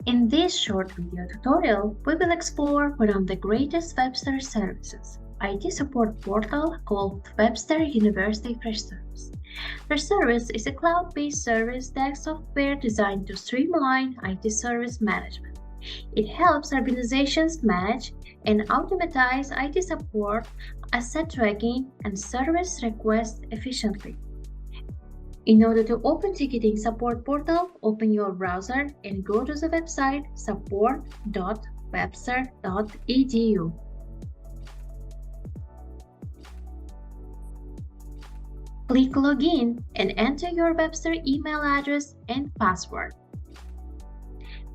In this short video tutorial, we will explore one of the greatest Webster services, IT support portal called Webster University Freshservice. Freshservice is a cloud-based service desk software designed to streamline IT service management. It helps organizations manage and automatize IT support, asset tracking, and service requests efficiently. In order to open ticketing support portal, open your browser and go to the website support.webster.edu. Click Login and enter your Webster email address and password.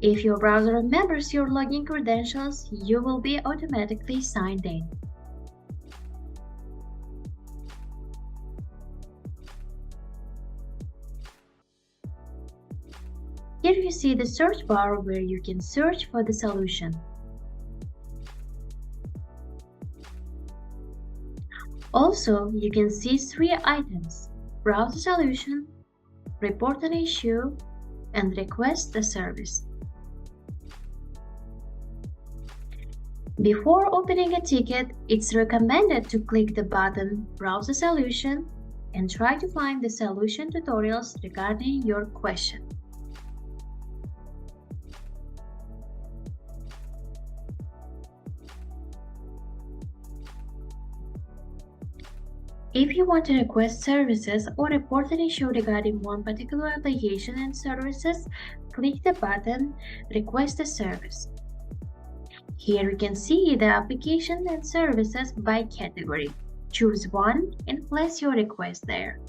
If your browser remembers your login credentials, you will be automatically signed in. Here you see the search bar where you can search for the solution. Also, you can see three items: browse a solution, report an issue, and request a service. Before opening a ticket, it's recommended to click the button Browse a Solution and try to find the solution tutorials regarding your question. If you want to request services or report an issue regarding one particular application and services, click the button Request a Service. Here you can see the application and services by category. Choose one and place your request there.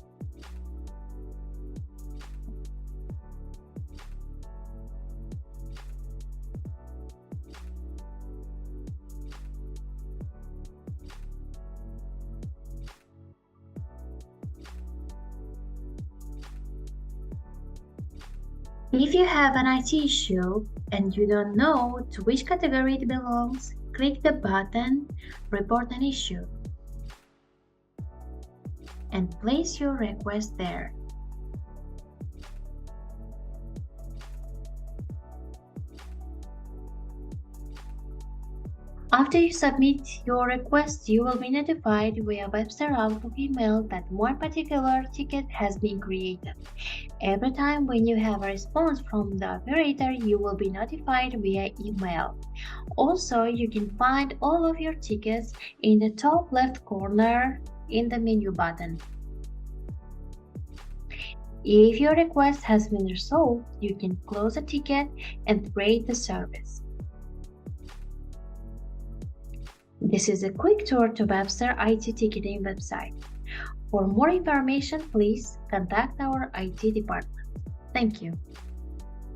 If you have an IT issue and you don't know to which category it belongs, click the button Report an Issue and place your request there. After you submit your request, you will be notified via Webster Outlook email that one particular ticket has been created. Every time when you have a response from the operator, you will be notified via email. Also, you can find all of your tickets in the top left corner in the menu button. If your request has been resolved, you can close the ticket and rate the service. This is a quick tour to Webster IT ticketing website. For more information, please contact our IT department. Thank you.